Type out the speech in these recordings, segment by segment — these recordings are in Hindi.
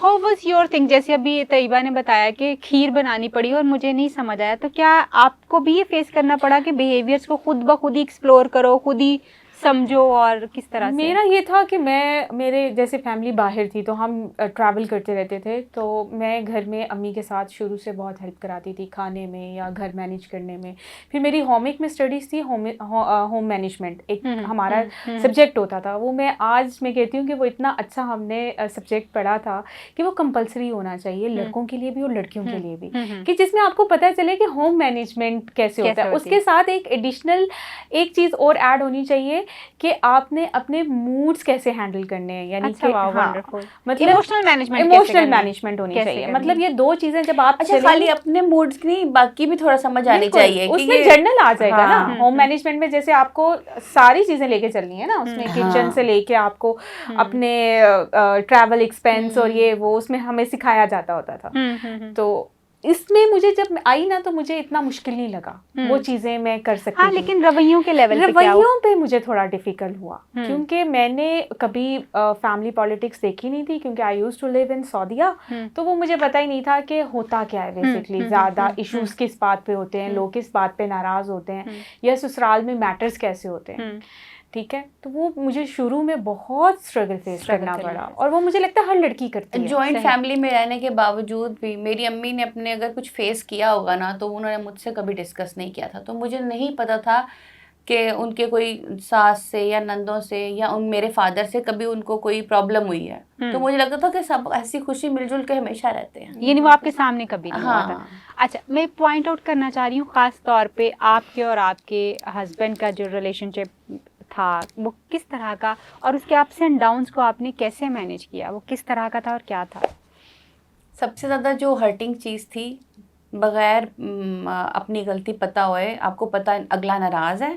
हाउ वाज योर थिंग, जैसे अभी तैयबा ने बताया कि खीर बनानी पड़ी और मुझे नहीं समझ आया, तो क्या आपको भी ये फेस करना पड़ा कि बिहेवियर्स को खुद ब खुद ही एक्सप्लोर करो, खुद ही समझो, और किस तरह से? मेरा ये था कि मेरे जैसे फैमिली बाहर थी तो हम ट्रैवल करते रहते थे, तो मैं घर में अम्मी के साथ शुरू से बहुत हेल्प कराती थी खाने में या घर मैनेज करने में। फिर मेरी होमिक में स्टडीज़ थी, होम मैनेजमेंट एक हमारा सब्जेक्ट होता था। वो मैं कहती हूँ कि वो इतना अच्छा हमने सब्जेक्ट पढ़ा था कि वो कंपलसरी होना चाहिए लड़कों के लिए भी और लड़कियों के लिए भी, कि जिसमें आपको पता चले कि होम मैनेजमेंट कैसे होता है। उसके साथ एक एडिशनल एक चीज़ और ऐड होनी चाहिए कि आपने अपने मूड्स कैसे हैंडल करने हैं, यानी कि मतलब इमोशनल मैनेजमेंट होनी चाहिए। मतलब ये दो चीजें जब आप खाली अपने मूड्स की नहीं, बाकी भी थोड़ा समझ आनी चाहिए, उसमें जर्नल आ जाएगा ना। होम मैनेजमेंट में जैसे आपको सारी चीजें लेके चलनी है ना, उसमें किचन से लेके आपको अपने ट्रैवल एक्सपेंस और ये वो उसमें हमें सिखाया जाता होता था। तो इसमें मुझे जब आई ना तो मुझे इतना मुश्किल नहीं लगा, वो चीज़ें मैं कर सकती थी। लेकिन रवैयों के लेवल रवैयों पे मुझे थोड़ा डिफिकल्ट हुआ, क्योंकि मैंने कभी फैमिली पॉलिटिक्स देखी नहीं थी, क्योंकि I used to live in Saudia. तो वो मुझे पता ही नहीं था कि होता क्या है बेसिकली, ज़्यादा इश्यूज किस बात पे होते हैं, लोग किस बात पे नाराज़ होते हैं, या ससुराल में मैटर्स कैसे होते हैं। ठीक है, तो वो मुझे शुरू में बहुत स्ट्रगल फेस करना पड़ा, और वो मुझे लगता है हर लड़की करती है। जॉइंट फैमिली में रहने के बावजूद भी मेरी अम्मी ने अपने अगर कुछ फेस किया होगा ना तो उन्होंने मुझसे कभी डिस्कस नहीं किया था। तो मुझे नहीं पता था कि उनके कोई सास से या नंदों से या मेरे फादर से कभी उनको कोई प्रॉब्लम हुई है। तो मुझे लगता था कि सब ऐसी खुशी मिलजुल के हमेशा रहते हैं, ये नहीं वो आपके सामने कभी नहीं हुआ था। अच्छा, मैं पॉइंट आउट करना चाह रही हूँ खास तौर पे आपके और आपके हस्बैंड का जो रिलेशनशिप था वो किस तरह का, और उसके अप्स एंड डाउन्स को आपने कैसे मैनेज किया, वो किस तरह का था और क्या था? सबसे ज़्यादा जो हर्टिंग चीज़ थी, बगैर अपनी गलती पता होए, आपको पता अगला नाराज़ है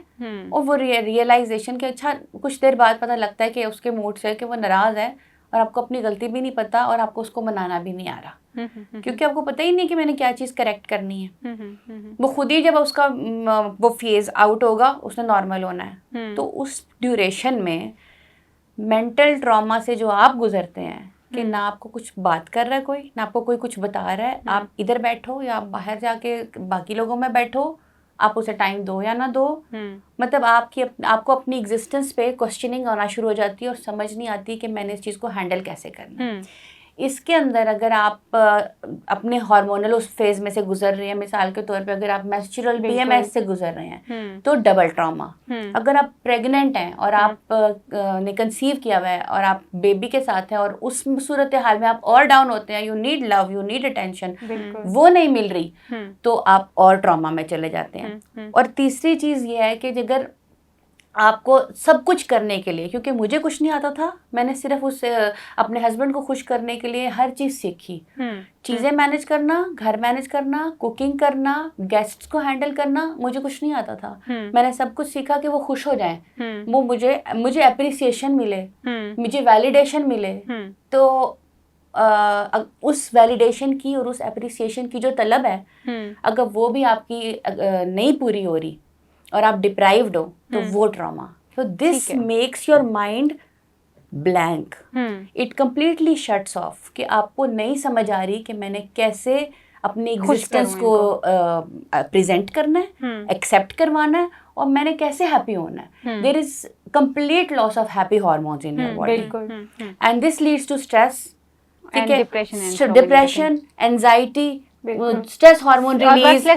और वो रियलाइजेशन के अच्छा कुछ देर बाद पता लगता है कि उसके मूड से कि वो नाराज़ है और आपको अपनी गलती भी नहीं पता और आपको उसको मनाना भी नहीं आ रहा, क्योंकि आपको पता ही नहीं कि मैंने क्या चीज़ करेक्ट करनी है। वो खुद ही जब उसका वो फेज आउट होगा, उसने नॉर्मल होना है। तो उस ड्यूरेशन में मेंटल ट्रॉमा से जो आप गुजरते हैं कि ना आपको कुछ बात कर रहा है कोई, ना आपको कोई कुछ बता रहा है, आप इधर बैठो या आप बाहर जाके बाकी लोगों में बैठो, आप उसे टाइम दो या ना दो, मतलब आपको अपनी एग्जिस्टेंस पे क्वेश्चनिंग आना शुरू हो जाती है और समझ नहीं आती कि मैंने इस चीज़ को हैंडल कैसे करना है। इसके अंदर अगर आप अपने हार्मोनल उस फेज में से गुजर रहे हैं, मिसाल के तौर पे अगर आप मेंस्ट्रुअल PMS से गुजर रहे हैं तो डबल ट्रॉमा। अगर आप प्रेग्नेंट हैं और आप ने कंसीव किया हुआ है और आप बेबी के साथ हैं और उस सूरत हाल में आप और डाउन होते हैं, you need love, you need attention, वो नहीं मिल रही, तो आप और ट्रॉमा में चले जाते हैं। और तीसरी चीज़ ये है कि अगर आपको सब कुछ करने के लिए, क्योंकि मुझे कुछ नहीं आता था, मैंने सिर्फ अपने हस्बैंड को खुश करने के लिए हर चीज़ सीखी, चीज़ें मैनेज करना, घर मैनेज करना, कुकिंग करना, गेस्ट्स को हैंडल करना, मुझे कुछ नहीं आता था। मैंने सब कुछ सीखा कि वो खुश हो जाएं, वो मुझे अप्रिसिएशन मिले, मुझे वैलिडेशन मिले। तो उस वैलिडेशन की और उस अप्रिसिएशन की जो तलब है, अगर वो भी आपकी नहीं पूरी हो रही और आप डिप्राइव्ड हो, तो वो ट्रॉमा। तो this makes your mind blank, it completely shuts of, कि आपको नहीं समझ आ रही कि मैंने कैसे अपनी एग्जिस्टेंस को प्रेजेंट करना है, एक्सेप्ट करवाना है, और मैंने कैसे हैप्पी होना है। There is complete loss of happy hormones in your body, and this leads to stress, depression, anxiety, stress hormone release,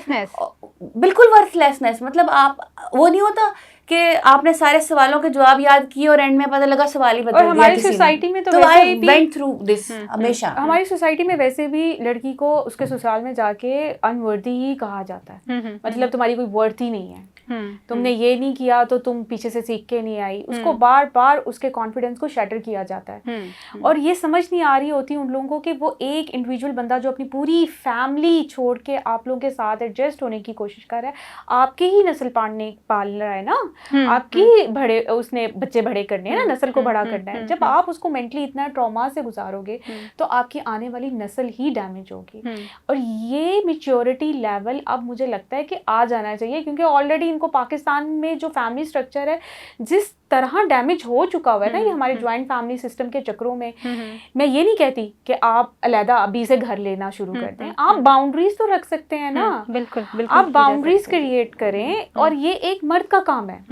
बिल्कुल वर्थलेसनेस। मतलब आप वो नहीं होता कि आपने सारे सवालों के जवाब याद किए और एंड में पता लगा सवाल ही बदल दिया। हमारी सोसाइटी में तो वैसे भी वेंट थ्रू दिस हमेशा। हमारी सोसाइटी में वैसे भी लड़की को उसके ससुराल में जाके अनवर्दी ही कहा जाता है, मतलब तुम्हारी कोई वर्थ ही नहीं है, तुमने ये नहीं किया तो तुम पीछे से सीख के नहीं आई। उसको बार बार उसके कॉन्फिडेंस को शैटर किया जाता है, और ये समझ नहीं आ रही होती उन लोगों को कि वो एक इंडिविजुअल बंदा जो अपनी पूरी फैमिली छोड़ के आप लोगों के साथ एडजस्ट होने की कोशिश कर रहा है, आपके ही नस्ल पाल रहा है ना, आपकी बड़े उसने बच्चे बड़े करने हैं ना, नस्ल को बड़ा करना है। जब आप उसको मेंटली इतना ट्रॉमा से गुजारोगे तो आपकी आने वाली नस्ल ही डैमेज होगी। और ये मैच्योरिटी लेवल अब मुझे लगता है कि आ जाना चाहिए, क्योंकि ऑलरेडी को पाकिस्तान में जो फैमिली स्ट्रक्चर है जिस तरह डैमेज हो चुका हुआ है ना ये हमारे ज्वाइंट फैमिली सिस्टम के चक्रों में, मैं ये नहीं कहती कि आप अलहदा अभी से घर लेना शुरू कर दें, आप बाउंड्रीज तो रख सकते हैं ना, बिल्कुल बिल्कुल आप बाउंड्रीज क्रिएट करें, और ये एक मर्द का काम है,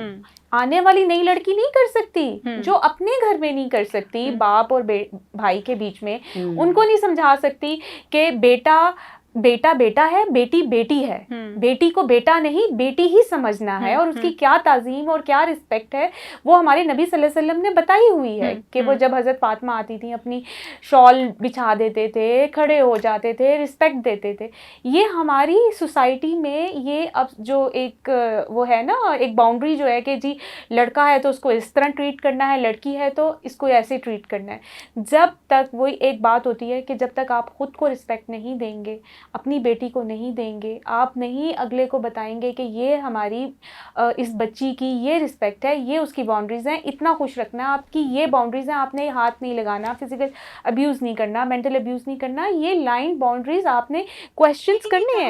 आने वाली नई लड़की नहीं कर सकती, जो अपने घर में नहीं कर सकती बाप और भाई के बीच में, उनको नहीं समझा सकती कि बेटा बेटा बेटा है, बेटी बेटी है, बेटी को बेटा नहीं बेटी ही समझना है, और उसकी क्या ताजीम और क्या रिस्पेक्ट है वो हमारे नबी सल्लल्लाहु अलैहि वसल्लम ने बताई हुई है कि वो जब हज़रत फातिमा आती थी अपनी शॉल बिछा देते थे, खड़े हो जाते थे, रिस्पेक्ट देते थे। ये हमारी सोसाइटी में ये अब जो एक वो है ना एक बाउंड्री जो है कि जी लड़का है तो उसको इस तरह ट्रीट करना है, लड़की है तो इसको ऐसे ट्रीट करना है, जब तक वही एक बात होती है कि जब तक आप खुद को रिस्पेक्ट नहीं देंगे, अपनी बेटी को नहीं देंगे, आप नहीं अगले को बताएंगे कि ये हमारी इस बच्ची की ये रिस्पेक्ट है, ये उसकी बाउंड्रीज़ हैं, इतना खुश रखना, आपकी ये बाउंड्रीज़ हैं, आपने हाथ नहीं लगाना, फिजिकल अब्यूज़ नहीं करना, मेंटल अब्यूज़ नहीं करना, ये लाइन बाउंड्रीज़ आपने क्वेश्चंस करने हैं।